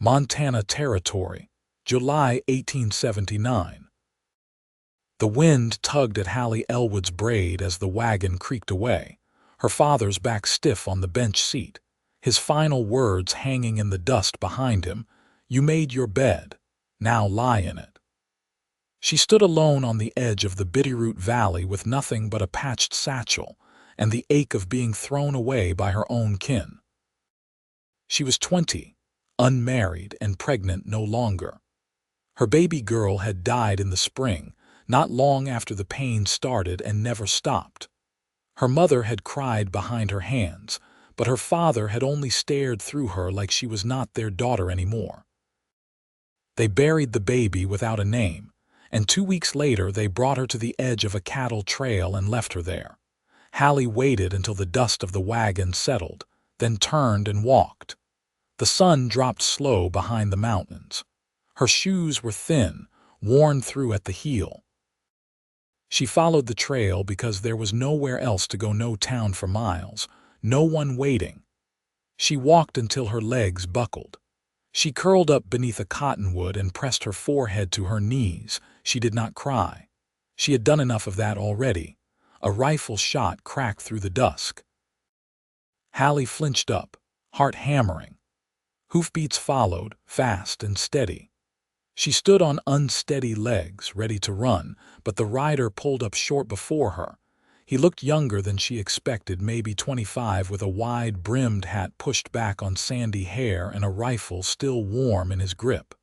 Montana Territory, July 1879. The wind tugged at Hallie Elwood's braid as the wagon creaked away, her father's back stiff on the bench seat, his final words hanging in the dust behind him, "You made your bed, now lie in it." She stood alone on the edge of the Bitterroot Valley with nothing but a patched satchel and the ache of being thrown away by her own kin. She was 20, unmarried and pregnant no longer. Her baby girl had died in the spring, not long after the pain started and never stopped. Her mother had cried behind her hands, but her father had only stared through her like she was not their daughter anymore. They buried the baby without a name, and 2 weeks later they brought her to the edge of a cattle trail and left her there. Hallie waited until the dust of the wagon settled, then turned and walked. The sun dropped slow behind the mountains. Her shoes were thin, worn through at the heel. She followed the trail because there was nowhere else to go, no town for miles, no one waiting. She walked until her legs buckled. She curled up beneath a cottonwood and pressed her forehead to her knees. She did not cry. She had done enough of that already. A rifle shot cracked through the dusk. Hallie flinched up, heart hammering. Hoofbeats followed, fast and steady. She stood on unsteady legs, ready to run, but the rider pulled up short before her. He looked younger than she expected, maybe 25, with a wide-brimmed hat pushed back on sandy hair and a rifle still warm in his grip.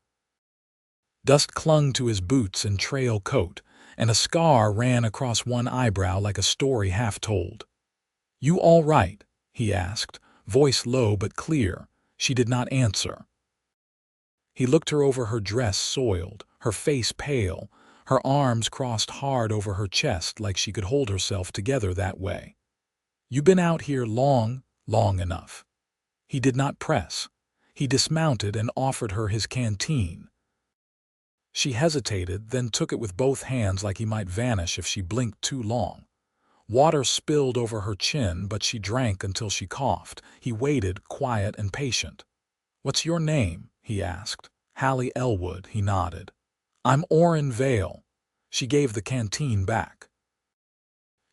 Dust clung to his boots and trail coat, and a scar ran across one eyebrow like a story half told. "You all right?" he asked, voice low but clear. She did not answer. He looked her over, her dress soiled, her face pale, her arms crossed hard over her chest like she could hold herself together that way. "You been out here long enough." He did not press. He dismounted and offered her his canteen. She hesitated, then took it with both hands like he might vanish if she blinked too long. Water spilled over her chin, but she drank until she coughed. He waited, quiet and patient. "What's your name?" he asked. "Hallie Elwood," he nodded. "I'm Orrin Vale." She gave the canteen back.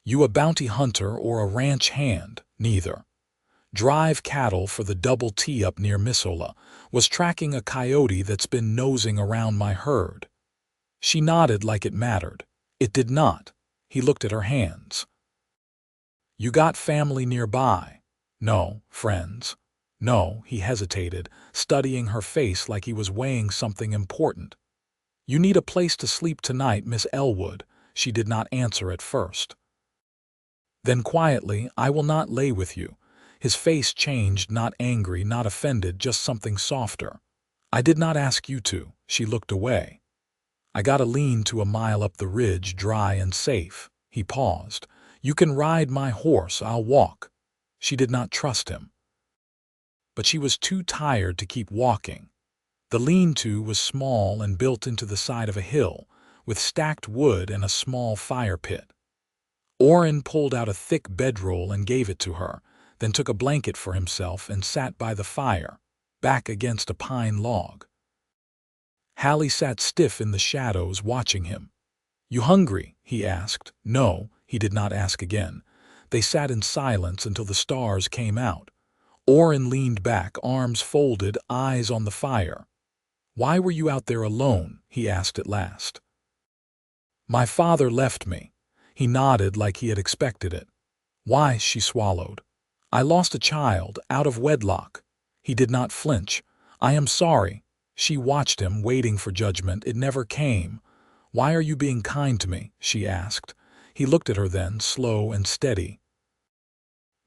"You a bounty hunter or a ranch hand?" "Neither." "Drive cattle for the Double T up near Missoula. Was tracking a coyote that's been nosing around my herd." She nodded like it mattered. It did not. He looked at her hands. "You got family nearby?" "No." "Friends?" "No." He hesitated, studying her face like he was weighing something important. "You need a place to sleep tonight, Miss Elwood." She did not answer at first. Then quietly, "I will not lay with you." His face changed, not angry, not offended, just something softer. "I did not ask you to." She looked away. "I got a lean-to a mile up the ridge, dry and safe." He paused. "You can ride my horse, I'll walk." She did not trust him. But she was too tired to keep walking. The lean-to was small and built into the side of a hill, with stacked wood and a small fire pit. Orrin pulled out a thick bedroll and gave it to her, then took a blanket for himself and sat by the fire, back against a pine log. Hallie sat stiff in the shadows, watching him. "You hungry?" he asked. "No." He did not ask again. They sat in silence until the stars came out. Orrin leaned back, arms folded, eyes on the fire. "Why were you out there alone?" he asked at last. "My father left me." He nodded like he had expected it. "Why?" She swallowed. "I lost a child, out of wedlock." He did not flinch. "I am sorry." She watched him, waiting for judgment. It never came. "Why are you being kind to me?" she asked. He looked at her then, slow and steady.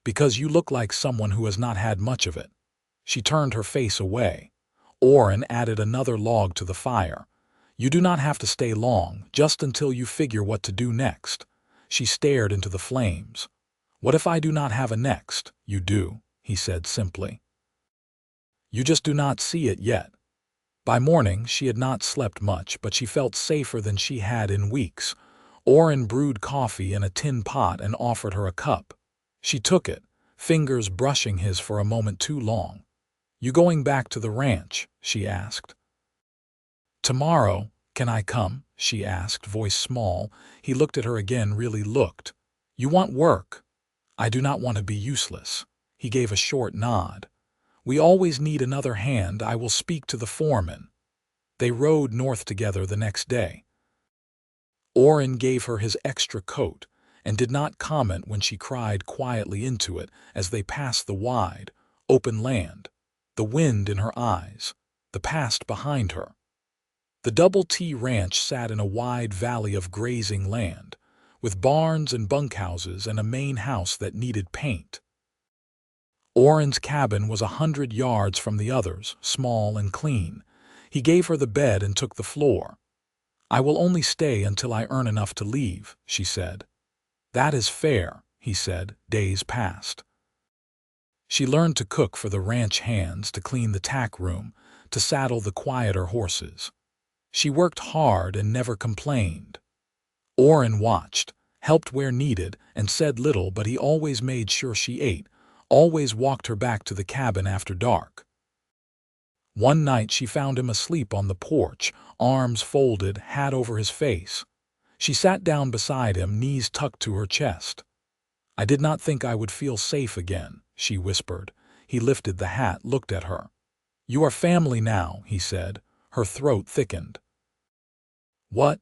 "Because you look like someone who has not had much of it." She turned her face away. Orrin added another log to the fire. "You do not have to stay long, just until you figure what to do next." She stared into the flames. "What if I do not have a next?" "You do," he said simply. "You just do not see it yet." By morning, she had not slept much, but she felt safer than she had in weeks. Orrin brewed coffee in a tin pot and offered her a cup. She took it, fingers brushing his for a moment too long. "You going back to the ranch?" she asked. "Tomorrow, can I come?" she asked, voice small. He looked at her again, really looked. "You want work?" "I do not want to be useless." He gave a short nod. "We always need another hand. I will speak to the foreman." They rode north together the next day. Orrin gave her his extra coat and did not comment when she cried quietly into it as they passed the wide, open land, the wind in her eyes, the past behind her. The Double T Ranch sat in a wide valley of grazing land, with barns and bunkhouses and a main house that needed paint. Orrin's cabin was 100 yards from the others, small and clean. He gave her the bed and took the floor. "I will only stay until I earn enough to leave," she said. "That is fair," he said. Days passed. She learned to cook for the ranch hands, to clean the tack room, to saddle the quieter horses. She worked hard and never complained. Orrin watched, helped where needed, and said little, but he always made sure she ate, always walked her back to the cabin after dark. One night she found him asleep on the porch, arms folded, hat over his face. She sat down beside him, knees tucked to her chest. "I did not think I would feel safe again," she whispered. He lifted the hat, looked at her. "You are family now," he said. Her throat thickened. "What?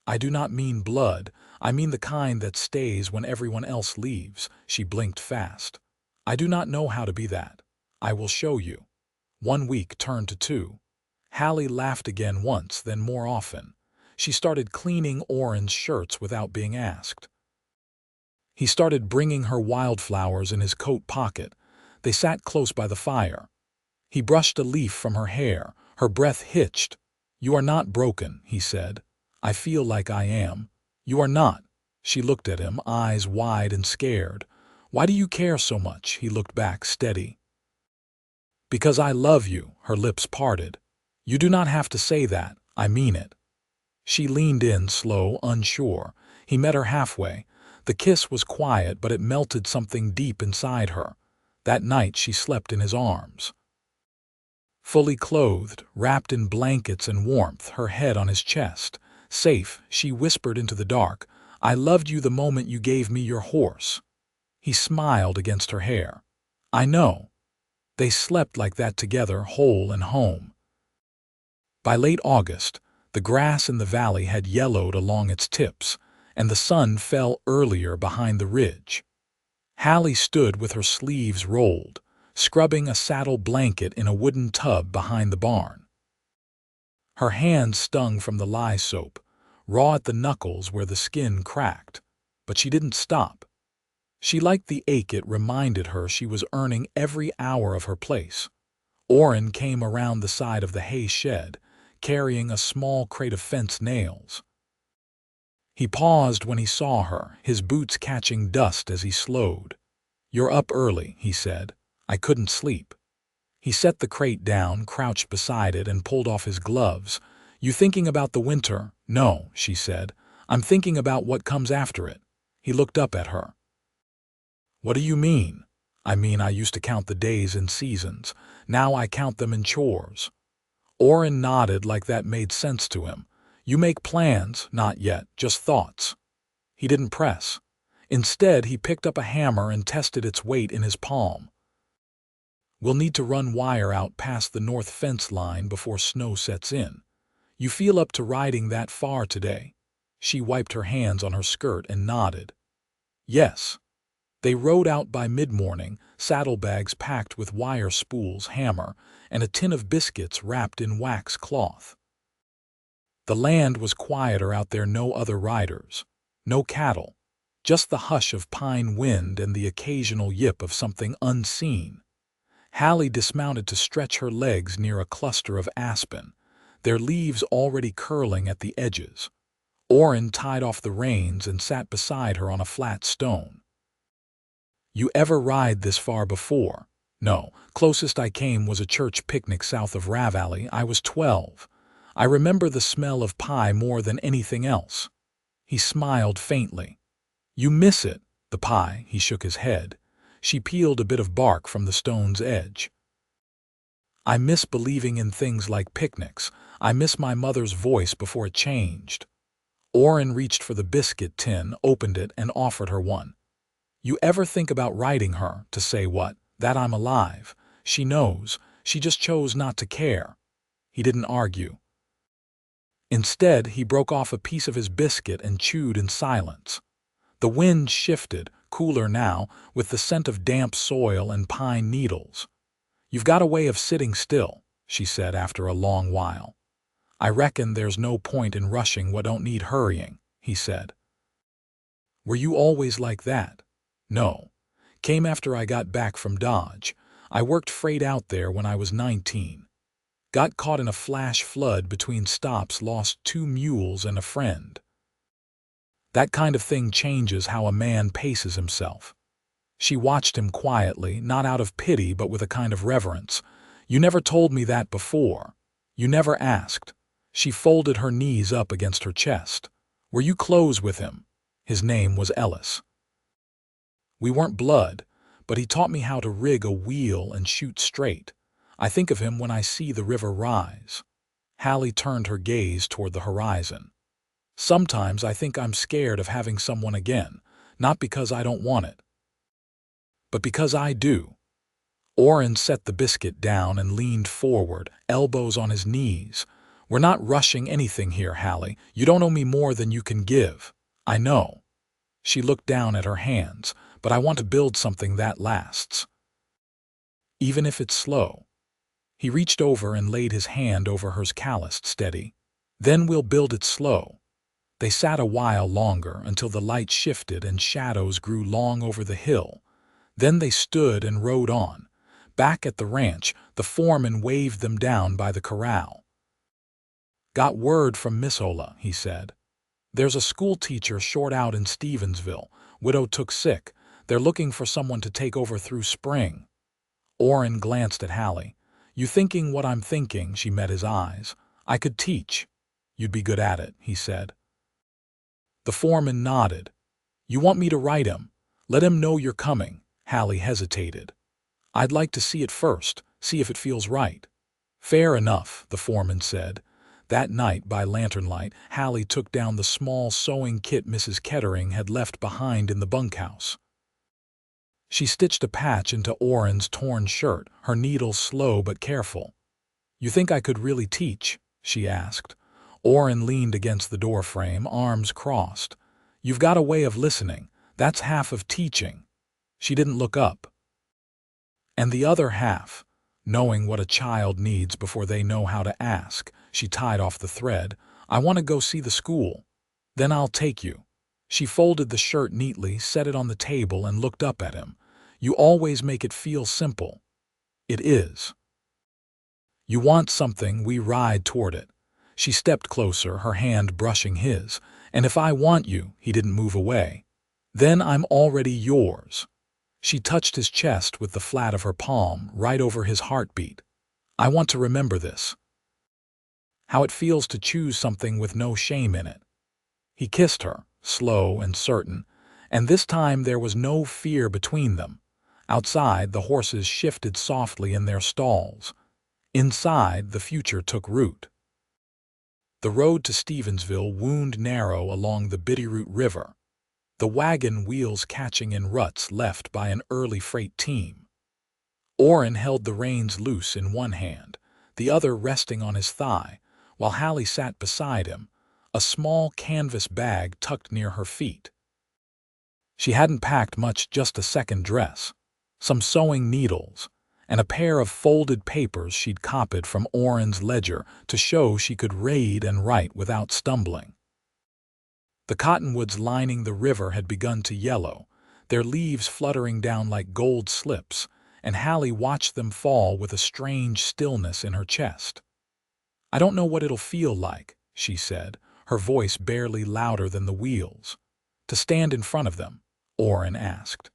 I do not mean blood. I mean the kind that stays when everyone else leaves." She blinked fast. "I do not know how to be that. I will show you." 1 week turned to 2. Hallie laughed again once, then more often. She started cleaning Orrin's shirts without being asked. He started bringing her wildflowers in his coat pocket. They sat close by the fire. He brushed a leaf from her hair. Her breath hitched. "You are not broken," he said. "I feel like I am." "You are not." She looked at him, eyes wide and scared. "Why do you care so much?" He looked back, steady. "Because I love you." Her lips parted. "You do not have to say that. I mean it." She leaned in, slow, unsure. He met her halfway. The kiss was quiet, but it melted something deep inside her. That night she slept in his arms. Fully clothed, wrapped in blankets and warmth, her head on his chest. "Safe," she whispered into the dark. "I loved you the moment you gave me your horse." He smiled against her hair. "I know." They slept like that together, whole and home. By late August, the grass in the valley had yellowed along its tips, and the sun fell earlier behind the ridge. Hallie stood with her sleeves rolled, scrubbing a saddle blanket in a wooden tub behind the barn. Her hands stung from the lye soap, raw at the knuckles where the skin cracked, but she didn't stop. She liked the ache it reminded her she was earning every hour of her place. Orrin came around the side of the hay shed, carrying a small crate of fence nails. He paused when he saw her, his boots catching dust as he slowed. "You're up early," he said. "I couldn't sleep." He set the crate down, crouched beside it, and pulled off his gloves. "You thinking about the winter?" "No," she said. "I'm thinking about what comes after it." He looked up at her. "What do you mean?" "I mean I used to count the days in seasons. Now I count them in chores." Orrin nodded like that made sense to him. "You make plans?" "Not yet, just thoughts." He didn't press. Instead, he picked up a hammer and tested its weight in his palm. "We'll need to run wire out past the north fence line before snow sets in. You feel up to riding that far today?" She wiped her hands on her skirt and nodded. "Yes." They rode out by mid-morning, saddlebags packed with wire spools, hammer, and a tin of biscuits wrapped in wax cloth. The land was quieter out there, no other riders, no cattle, just the hush of pine wind and the occasional yip of something unseen. Hallie dismounted to stretch her legs near a cluster of aspen, their leaves already curling at the edges. Orrin tied off the reins and sat beside her on a flat stone. "You ever ride this far before?" "No. Closest I came was a church picnic south of Ravalli. I was 12. I remember the smell of pie more than anything else." He smiled faintly. "You miss it, the pie." He shook his head. She peeled a bit of bark from the stone's edge. I miss believing in things like picnics. I miss my mother's voice before it changed. Orrin reached for the biscuit tin, opened it, and offered her one. You ever think about writing her to say what? That I'm alive. She knows. She just chose not to care. He didn't argue. Instead, he broke off a piece of his biscuit and chewed in silence. The wind shifted, cooler now, with the scent of damp soil and pine needles. You've got a way of sitting still, she said after a long while. I reckon there's no point in rushing what don't need hurrying, he said. Were you always like that? No. Came after I got back from Dodge. I worked freight out there when I was 19. Got caught in a flash flood between stops, lost 2 mules and a friend. That kind of thing changes how a man paces himself. She watched him quietly, not out of pity but with a kind of reverence. You never told me that before. You never asked. She folded her knees up against her chest. Were you close with him? His name was Ellis. We weren't blood, but he taught me how to rig a wheel and shoot straight. I think of him when I see the river rise. Hallie turned her gaze toward the horizon. Sometimes I think I'm scared of having someone again, not because I don't want it, but because I do. Orrin set the biscuit down and leaned forward, elbows on his knees. We're not rushing anything here, Hallie. You don't owe me more than you can give. I know. She looked down at her hands, but I want to build something that lasts. Even if it's slow. He reached over and laid his hand over hers, calloused, steady. Then we'll build it slow. They sat a while longer until the light shifted and shadows grew long over the hill. Then they stood and rode on. Back at the ranch, the foreman waved them down by the corral. Got word from Miss Ola, he said. There's a school teacher short out in Stevensville. Widow took sick. They're looking for someone to take over through spring. Orrin glanced at Hallie. You thinking what I'm thinking? She met his eyes. I could teach. You'd be good at it, he said. The foreman nodded. You want me to write him? Let him know you're coming. Hallie hesitated. I'd like to see it first, see if it feels right. Fair enough, the foreman said. That night, by lanternlight, Hallie took down the small sewing kit Mrs. Kettering had left behind in the bunkhouse. She stitched a patch into Orrin's torn shirt, her needle slow but careful. You think I could really teach? She asked. Orrin leaned against the doorframe, arms crossed. You've got a way of listening. That's half of teaching. She didn't look up. And the other half, knowing what a child needs before they know how to ask. She tied off the thread. I want to go see the school. Then I'll take you. She folded the shirt neatly, set it on the table, and looked up at him. You always make it feel simple. It is. You want something, we ride toward it. She stepped closer, her hand brushing his. And if I want you, he didn't move away. Then I'm already yours. She touched his chest with the flat of her palm, right over his heartbeat. I want to remember this. How it feels to choose something with no shame in it. He kissed her, slow and certain, and this time there was no fear between them. Outside, the horses shifted softly in their stalls. Inside, the future took root. The road to Stevensville wound narrow along the Bitterroot River, the wagon wheels catching in ruts left by an early freight team. Orrin held the reins loose in one hand, the other resting on his thigh, while Hallie sat beside him, a small canvas bag tucked near her feet. She hadn't packed much, just a second dress, some sewing needles, and a pair of folded papers she'd copied from Orrin's ledger to show she could read and write without stumbling. The cottonwoods lining the river had begun to yellow, their leaves fluttering down like gold slips, and Hallie watched them fall with a strange stillness in her chest. I don't know what it'll feel like, she said, her voice barely louder than the wheels. To stand in front of them, Orrin asked.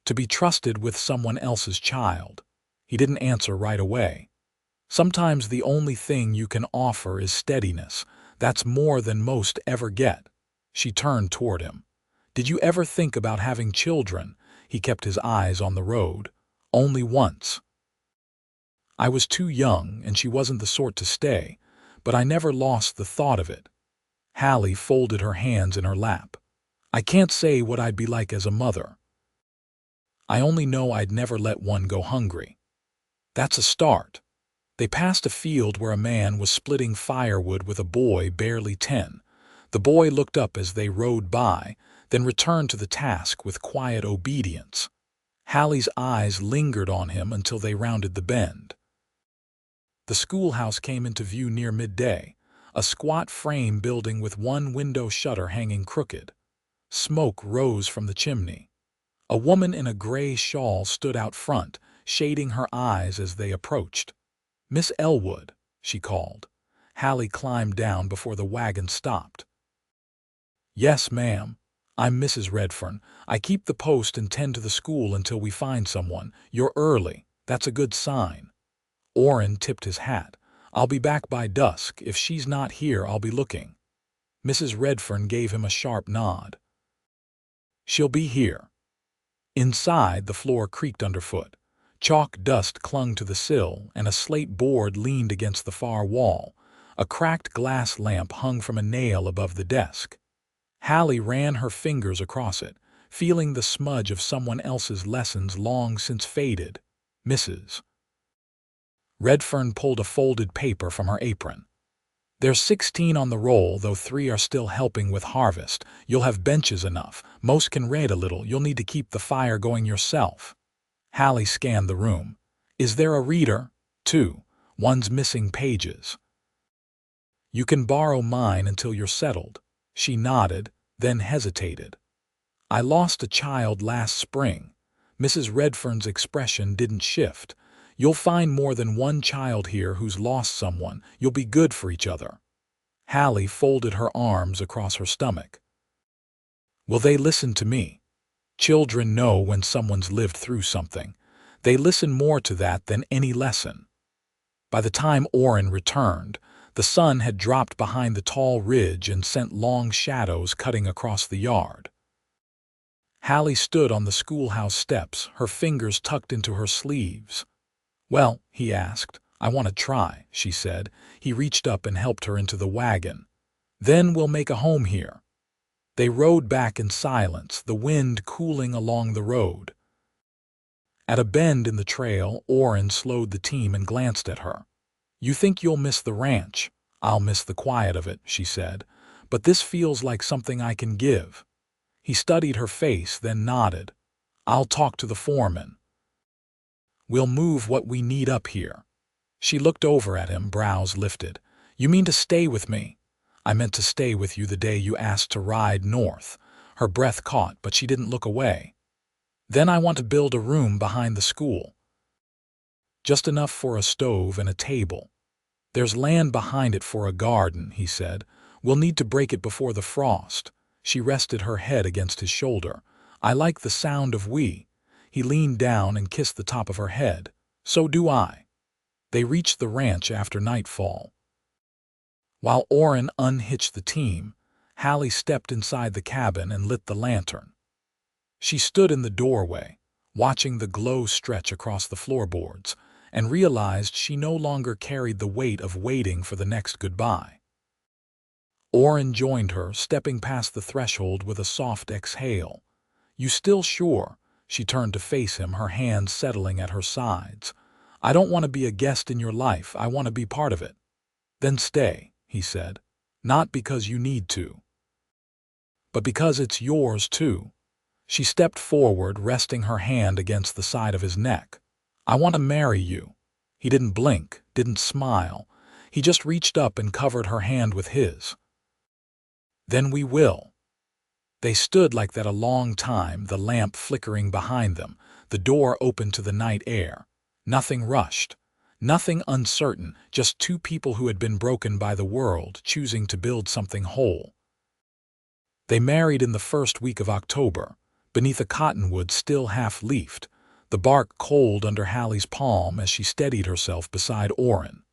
To be trusted with someone else's child. He didn't answer right away. Sometimes the only thing you can offer is steadiness. That's more than most ever get. She turned toward him. Did you ever think about having children? He kept his eyes on the road. Only once. I was too young, and she wasn't the sort to stay, but I never lost the thought of it. Hallie folded her hands in her lap. I can't say what I'd be like as a mother. I only know I'd never let one go hungry. That's a start. They passed a field where a man was splitting firewood with a boy barely 10. The boy looked up as they rode by, then returned to the task with quiet obedience. Hallie's eyes lingered on him until they rounded the bend. The schoolhouse came into view near midday, a squat frame building with one window shutter hanging crooked. Smoke rose from the chimney. A woman in a gray shawl stood out front, shading her eyes as they approached. "Miss Elwood," she called. Hallie climbed down before the wagon stopped. "Yes, ma'am. I'm Mrs. Redfern. I keep the post and tend to the school until we find someone. You're early. That's a good sign." Orrin tipped his hat. "I'll be back by dusk. If she's not here, I'll be looking." Mrs. Redfern gave him a sharp nod. "She'll be here." Inside, the floor creaked underfoot. Chalk dust clung to the sill, and a slate board leaned against the far wall. A cracked glass lamp hung from a nail above the desk. Hallie ran her fingers across it, feeling the smudge of someone else's lessons long since faded. Mrs. Redfern pulled a folded paper from her apron. "There's 16 on the roll, though 3 are still helping with harvest. You'll have benches enough. Most can read a little. You'll need to keep the fire going yourself." Hallie scanned the room. "Is there a reader?" "2. One's missing pages." "You can borrow mine until you're settled." She nodded, then hesitated. "I lost a child last spring." Mrs. Redfern's expression didn't shift. "You'll find more than one child here who's lost someone. You'll be good for each other." Hallie folded her arms across her stomach. "Will they listen to me?" Children know when someone's lived through something. They listen more to that than any lesson. By the time Orrin returned, the sun had dropped behind the tall ridge and sent long shadows cutting across the yard. Hallie stood on the schoolhouse steps, her fingers tucked into her sleeves. "Well," he asked. "I want to try," she said. He reached up and helped her into the wagon. "Then we'll make a home here." They rode back in silence, the wind cooling along the road. At a bend in the trail, Orrin slowed the team and glanced at her. "You think you'll miss the ranch?" "I'll miss the quiet of it," she said. "But this feels like something I can give." He studied her face, then nodded. "I'll talk to the foreman. We'll move what we need up here." She looked over at him, brows lifted. "You mean to stay with me?" "I meant to stay with you the day you asked to ride north." Her breath caught, but she didn't look away. "Then I want to build a room behind the school. Just enough for a stove and a table. There's land behind it for a garden," he said. "We'll need to break it before the frost." She rested her head against his shoulder. "I like the sound of we." He leaned down and kissed the top of her head. "So do I." They reached the ranch after nightfall. While Orrin unhitched the team, Hallie stepped inside the cabin and lit the lantern. She stood in the doorway, watching the glow stretch across the floorboards, and realized she no longer carried the weight of waiting for the next goodbye. Orrin joined her, stepping past the threshold with a soft exhale. "You still sure?" She turned to face him, her hands settling at her sides. "I don't want to be a guest in your life. I want to be part of it." "Then stay," he said. "Not because you need to, but because it's yours too." She stepped forward, resting her hand against the side of his neck. "I want to marry you." He didn't blink, didn't smile. He just reached up and covered her hand with his. "Then we will." They stood like that a long time, the lamp flickering behind them, the door open to the night air. Nothing rushed, nothing uncertain, just two people who had been broken by the world, choosing to build something whole. They married in the first week of October, beneath a cottonwood still half-leafed, the bark cold under Hallie's palm as she steadied herself beside Orrin.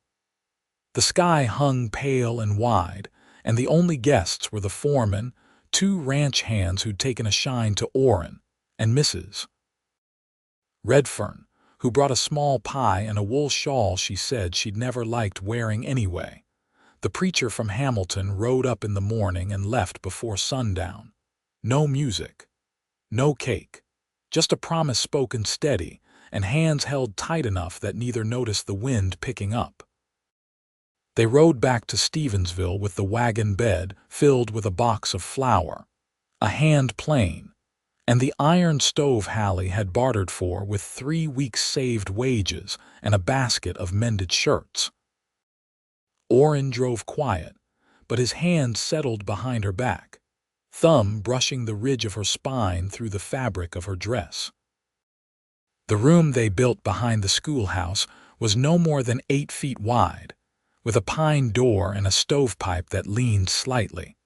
The sky hung pale and wide, and the only guests were the foreman, 2 ranch hands who'd taken a shine to Orrin, and Mrs. Redfern, who brought a small pie and a wool shawl she said she'd never liked wearing anyway. The preacher from Hamilton rode up in the morning and left before sundown. No music, no cake, just a promise spoken steady and hands held tight enough that neither noticed the wind picking up. They rode back to Stevensville with the wagon bed filled with a box of flour, a hand plane, and the iron stove Hallie had bartered for with 3 weeks' saved wages and a basket of mended shirts. Orrin drove quiet, but his hand settled behind her back, thumb brushing the ridge of her spine through the fabric of her dress. The room they built behind the schoolhouse was no more than 8 feet wide, with a pine door and a stovepipe that leaned slightly,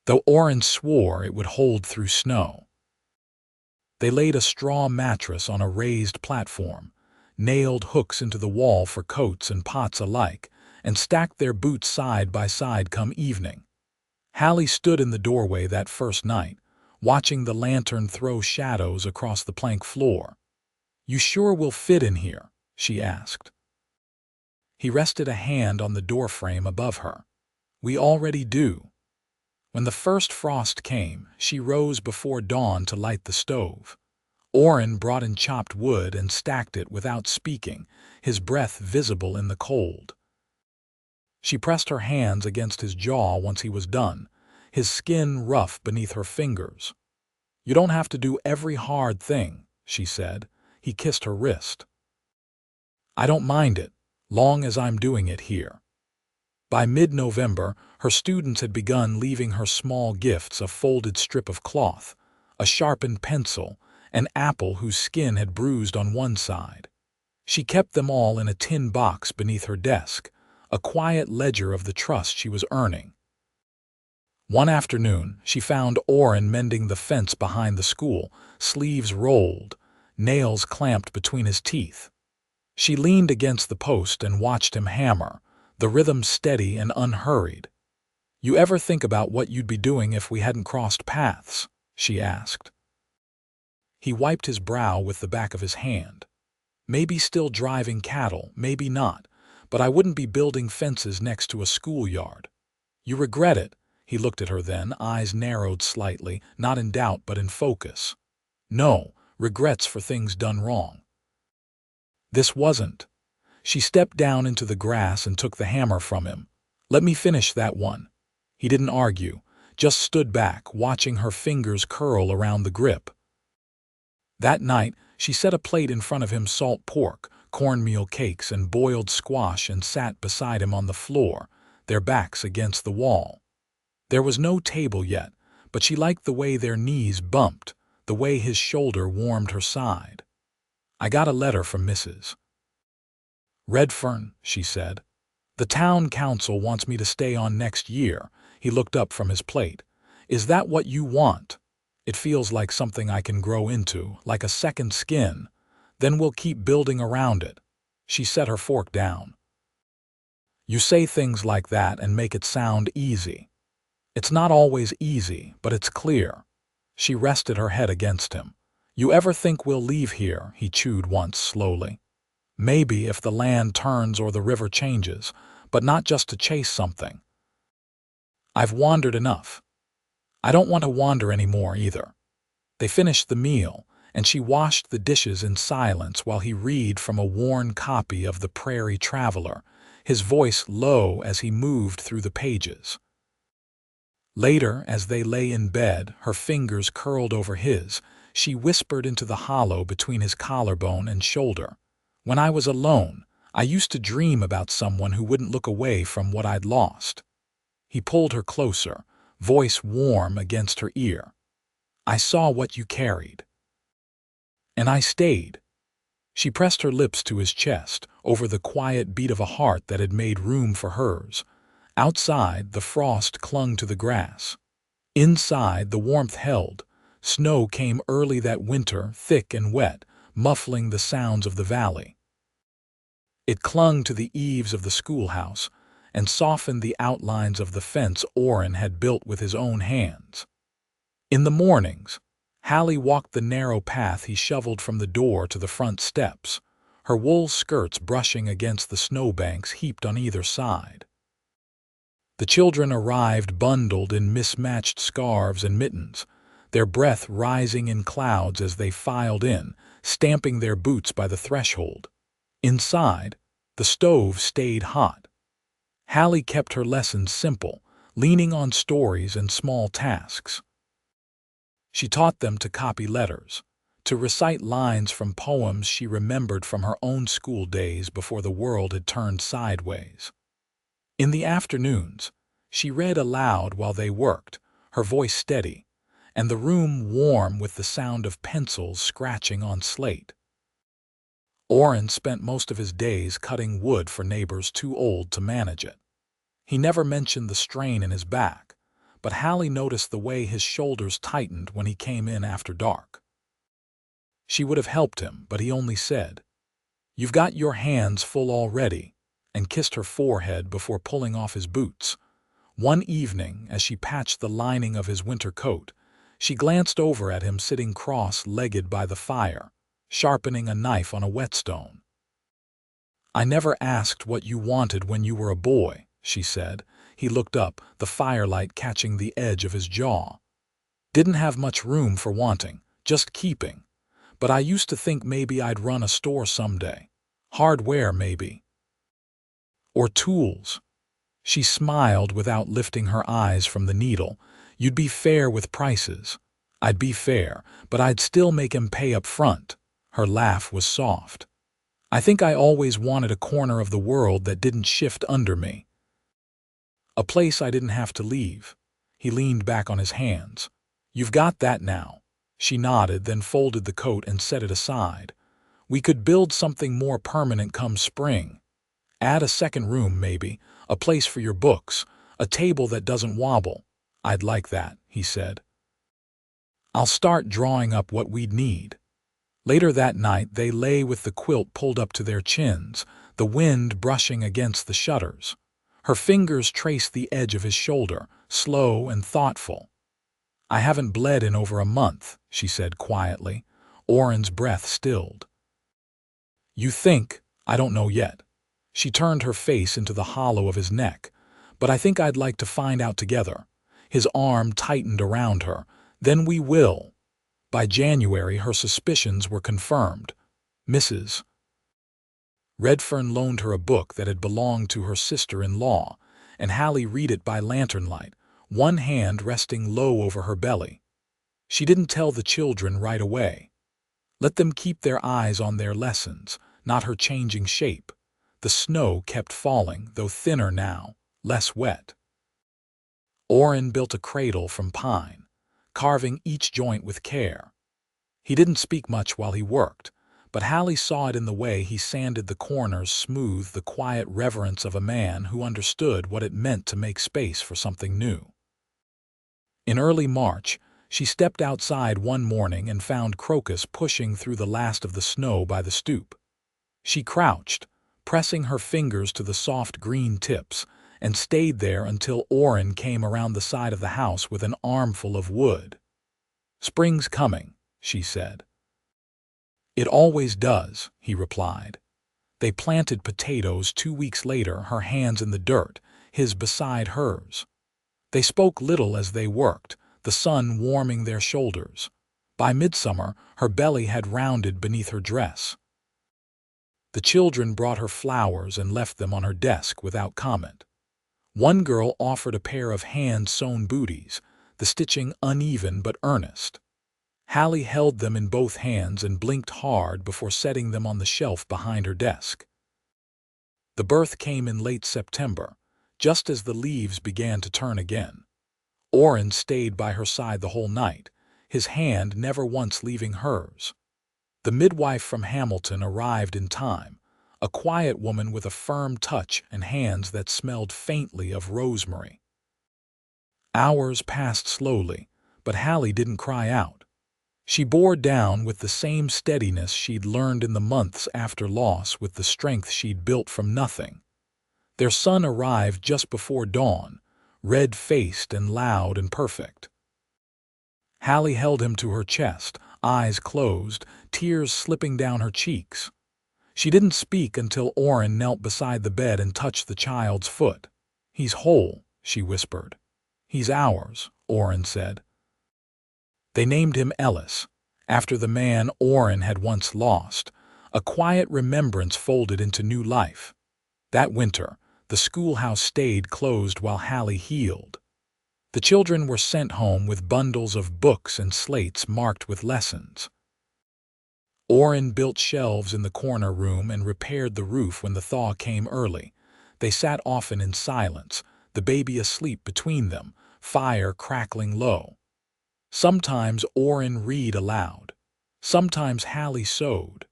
though Orrin swore it would hold through snow. They laid a straw mattress on a raised platform, nailed hooks into the wall for coats and pots alike, and stacked their boots side by side come evening. Hallie stood in the doorway that first night, watching the lantern throw shadows across the plank floor. "You sure will fit in here?" she asked. He rested a hand on the doorframe above her. "We already do." When the first frost came, she rose before dawn to light the stove. Orrin brought in chopped wood and stacked it without speaking, his breath visible in the cold. She pressed her hands against his jaw once he was done, his skin rough beneath her fingers. "You don't have to do every hard thing," she said. He kissed her wrist. "I don't mind it, long as I'm doing it here." By mid-November, her students had begun leaving her small gifts: a folded strip of cloth, a sharpened pencil, an apple whose skin had bruised on one side. She kept them all in a tin box beneath her desk, a quiet ledger of the trust she was earning. One afternoon, she found Orrin mending the fence behind the school, sleeves rolled, nails clamped between his teeth. She leaned against the post and watched him hammer, the rhythm steady and unhurried. "You ever think about what you'd be doing if we hadn't crossed paths?" she asked. He wiped his brow with the back of his hand. "Maybe still driving cattle, maybe not, but I wouldn't be building fences next to a schoolyard." "You regret it?" He looked at her then, eyes narrowed slightly, not in doubt but in focus. "No, regrets for things done wrong." This wasn't. She stepped down into the grass and took the hammer from him. "Let me finish that one." He didn't argue, just stood back, watching her fingers curl around the grip. That night, she set a plate in front of him: salt pork, cornmeal cakes, and boiled squash, and sat beside him on the floor, their backs against the wall. There was no table yet, but she liked the way their knees bumped, the way his shoulder warmed her side. "I got a letter from Mrs. Redfern," she said. "The town council wants me to stay on next year." He looked up from his plate. "Is that what you want? It feels like something I can grow into, like a second skin. Then we'll keep building around it." She set her fork down. "You say things like that and make it sound easy. It's not always easy, but it's clear." She rested her head against him. "You ever think we'll leave here?" he chewed once slowly. "Maybe if the land turns or the river changes, but not just to chase something. I've wandered enough. I don't want to wander anymore either." They finished the meal, and she washed the dishes in silence while he read from a worn copy of The Prairie Traveler, his voice low as he moved through the pages. Later, as they lay in bed, her fingers curled over his, she whispered into the hollow between his collarbone and shoulder. "When I was alone, I used to dream about someone who wouldn't look away from what I'd lost." He pulled her closer, voice warm against her ear. "I saw what you carried. And I stayed." She pressed her lips to his chest, over the quiet beat of a heart that had made room for hers. Outside, the frost clung to the grass. Inside, the warmth held. Snow came early that winter, thick and wet, muffling the sounds of the valley. It clung to the eaves of the schoolhouse and softened the outlines of the fence Orrin had built with his own hands. In the mornings, Hallie walked the narrow path he shoveled from the door to the front steps, her wool skirts brushing against the snowbanks heaped on either side. The children arrived bundled in mismatched scarves and mittens, their breath rising in clouds as they filed in, stamping their boots by the threshold. Inside, the stove stayed hot. Hallie kept her lessons simple, leaning on stories and small tasks. She taught them to copy letters, to recite lines from poems she remembered from her own school days before the world had turned sideways. In the afternoons, she read aloud while they worked, her voice steady, and the room warm with the sound of pencils scratching on slate. Orrin spent most of his days cutting wood for neighbors too old to manage it. He never mentioned the strain in his back, but Hallie noticed the way his shoulders tightened when he came in after dark. She would have helped him, but he only said, "You've got your hands full already," and kissed her forehead before pulling off his boots. One evening, as she patched the lining of his winter coat, she glanced over at him sitting cross-legged by the fire, sharpening a knife on a whetstone. "I never asked what you wanted when you were a boy," she said. He looked up, the firelight catching the edge of his jaw. "Didn't have much room for wanting, just keeping. But I used to think maybe I'd run a store someday. Hardware, maybe. Or tools." She smiled without lifting her eyes from the needle. "You'd be fair with prices." "I'd be fair, but I'd still make him pay up front." Her laugh was soft. "I think I always wanted a corner of the world that didn't shift under me. A place I didn't have to leave." He leaned back on his hands. "You've got that now." She nodded, then folded the coat and set it aside. "We could build something more permanent come spring. Add a second room, maybe, a place for your books, a table that doesn't wobble." "I'd like that," he said. "I'll start drawing up what we'd need." Later that night they lay with the quilt pulled up to their chins, the wind brushing against the shutters. Her fingers traced the edge of his shoulder, slow and thoughtful. "I haven't bled in over a month," she said quietly. Orrin's breath stilled. "You think? I don't know yet." She turned her face into the hollow of his neck. "But I think I'd like to find out together." His arm tightened around her. "Then we will." By January, her suspicions were confirmed. Mrs. Redfern loaned her a book that had belonged to her sister-in-law, and Hallie read it by lantern light, one hand resting low over her belly. She didn't tell the children right away. Let them keep their eyes on their lessons, not her changing shape. The snow kept falling, though thinner now, less wet. Orrin built a cradle from pine, carving each joint with care. He didn't speak much while he worked, but Hallie saw it in the way he sanded the corners smooth, the quiet reverence of a man who understood what it meant to make space for something new. In early March, she stepped outside one morning and found Crocus pushing through the last of the snow by the stoop. She crouched, pressing her fingers to the soft green tips, and stayed there until Orrin came around the side of the house with an armful of wood. "Spring's coming," she said. "It always does," he replied. They planted potatoes 2 weeks later, her hands in the dirt, his beside hers. They spoke little as they worked, the sun warming their shoulders. By midsummer, her belly had rounded beneath her dress. The children brought her flowers and left them on her desk without comment. One girl offered a pair of hand-sewn booties, the stitching uneven but earnest. Hallie held them in both hands and blinked hard before setting them on the shelf behind her desk. The birth came in late September, just as the leaves began to turn again. Orrin stayed by her side the whole night, his hand never once leaving hers. The midwife from Hamilton arrived in time, a quiet woman with a firm touch and hands that smelled faintly of rosemary. Hours passed slowly, but Hallie didn't cry out. She bore down with the same steadiness she'd learned in the months after loss, with the strength she'd built from nothing. Their son arrived just before dawn, red-faced and loud and perfect. Hallie held him to her chest, eyes closed, tears slipping down her cheeks. She didn't speak until Orrin knelt beside the bed and touched the child's foot. "He's whole," she whispered. "He's ours," Orrin said. They named him Ellis, after the man Orrin had once lost, a quiet remembrance folded into new life. That winter, the schoolhouse stayed closed while Hallie healed. The children were sent home with bundles of books and slates marked with lessons. Orrin built shelves in the corner room and repaired the roof when the thaw came early. They sat often in silence, the baby asleep between them, fire crackling low. Sometimes Orrin read aloud. Sometimes Hallie sewed.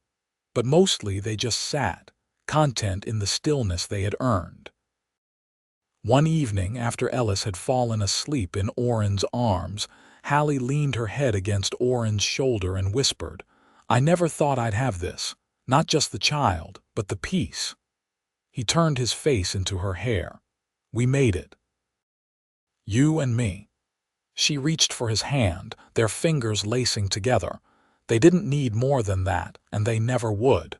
But mostly they just sat, content in the stillness they had earned. One evening, after Ellis had fallen asleep in Orrin's arms, Hallie leaned her head against Orrin's shoulder and whispered, "I never thought I'd have this, not just the child, but the peace." He turned his face into her hair. "We made it. You and me." She reached for his hand, their fingers lacing together. They didn't need more than that, and they never would.